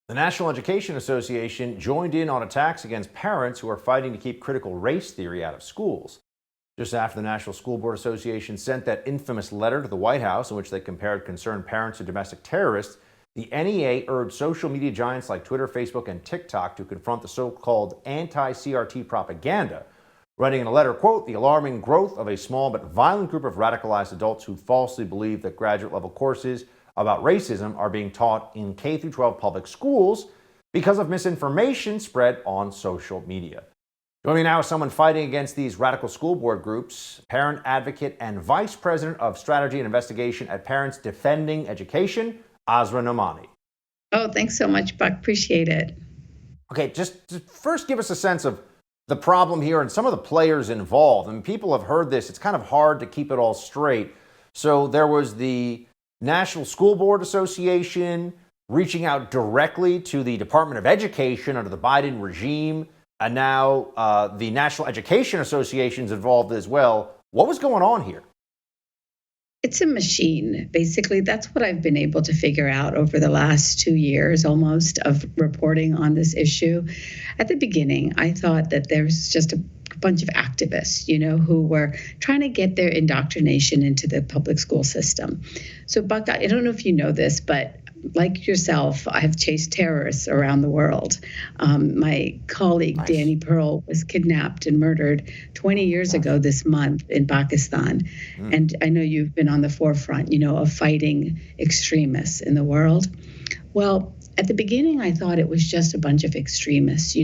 The National Education Association joined in on attacks against parents who are fighting to keep critical race theory out of schools. Just after the National School Board Association sent that infamous letter to the White House in which they compared concerned parents to domestic terrorists, the NEA urged social media giants like Twitter, Facebook, and TikTok to confront the so-called anti-CRT propaganda, writing in a letter, quote, "The alarming growth of a small but violent group of radicalized adults who falsely believe that graduate-level courses about racism are being taught in K-12 public schools because of misinformation spread on social media." Joining me now is someone fighting against these radical school board groups, parent advocate and vice president of strategy and investigation at Parents Defending Education, Azra Nomani. Oh, thanks so much, Buck. Appreciate it. Okay, just first give us a sense of the problem here and some of the players involved. I mean, people have heard this. It's kind of hard to keep it all straight. So there was the National School Board Association reaching out directly to the Department of Education under the Biden regime, and now the National Education Association is involved as well. What was going on here? It's a machine. Basically, that's what I've been able to figure out over the last 2 years almost of reporting on this issue. At the beginning, I thought that there's just a bunch of activists, who were trying to get their indoctrination into the public school system. So, Buck, I don't know if you know this, but like yourself, I've chased terrorists around the world. My colleague, Nice. Danny Pearl, was kidnapped and murdered 20 years ago this month in Pakistan. And I know you've been on the forefront, of fighting extremists in the world. Well, at the beginning, I thought it was just a bunch of extremists,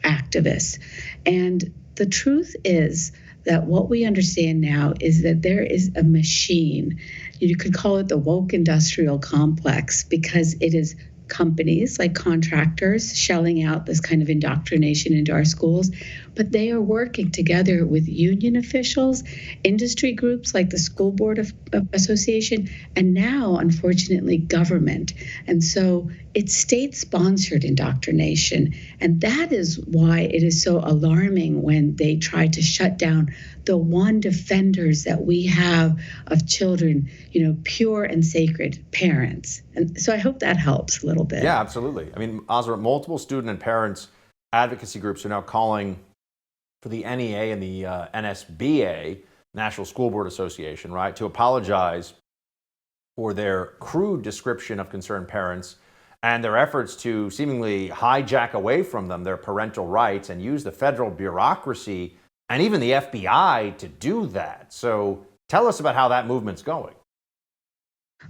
activists. And the truth is that what we understand now is that there is a machine. You could call it the woke industrial complex because it is companies like contractors shelling out this kind of indoctrination into our schools, but they are working together with union officials, industry groups like the School Board Association, and now, unfortunately, government. And so it's state-sponsored indoctrination, and that is why it is so alarming when they try to shut down the one defenders that we have of children, pure and sacred parents. And so I hope that helps a little bit. Yeah, absolutely. I mean, Azra, multiple student and parents advocacy groups are now calling for the NEA and the NSBA, National School Board Association, right, to apologize for their crude description of concerned parents and their efforts to seemingly hijack away from them their parental rights and use the federal bureaucracy and even the FBI to do that. So tell us about how that movement's going.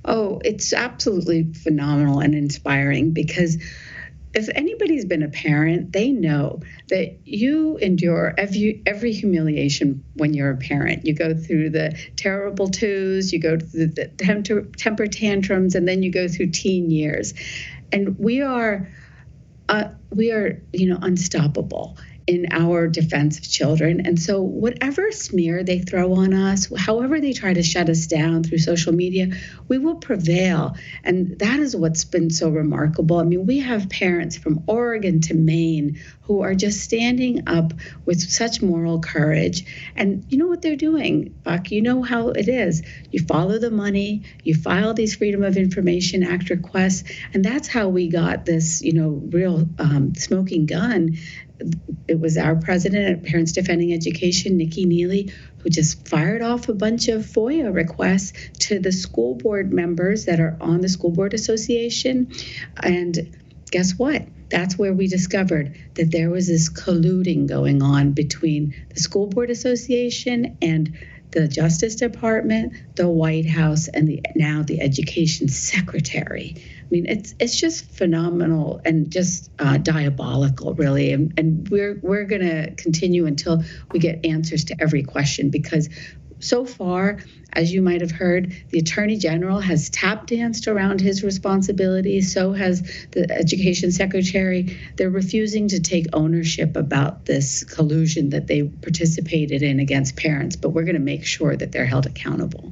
Oh, it's absolutely phenomenal and inspiring because if anybody's been a parent, they know that you endure every humiliation when you're a parent. You go through the terrible twos, you go through the temper tantrums, and then you go through teen years. And we are unstoppable in our defense of children. And so whatever smear they throw on us, however they try to shut us down through social media, we will prevail. And that is what's been so remarkable. I mean, we have parents from Oregon to Maine who are just standing up with such moral courage. And you know what they're doing, Buck? You know how it is. You follow the money, you file these Freedom of Information Act requests, and that's how we got this, real smoking gun. It was our president at Parents Defending Education, Nikki Neely, who just fired off a bunch of FOIA requests to the school board members that are on the School Board Association. And guess what? That's where we discovered that there was this colluding going on between the School Board Association and the Justice Department, the White House, and now the Education Secretary. I mean, it's just phenomenal and just diabolical, really. And we're going to continue until we get answers to every question because so far, as you might have heard, the Attorney General has tap danced around his responsibilities. So has the Education Secretary. They're refusing to take ownership about this collusion that they participated in against parents, but we're going to make sure that they're held accountable.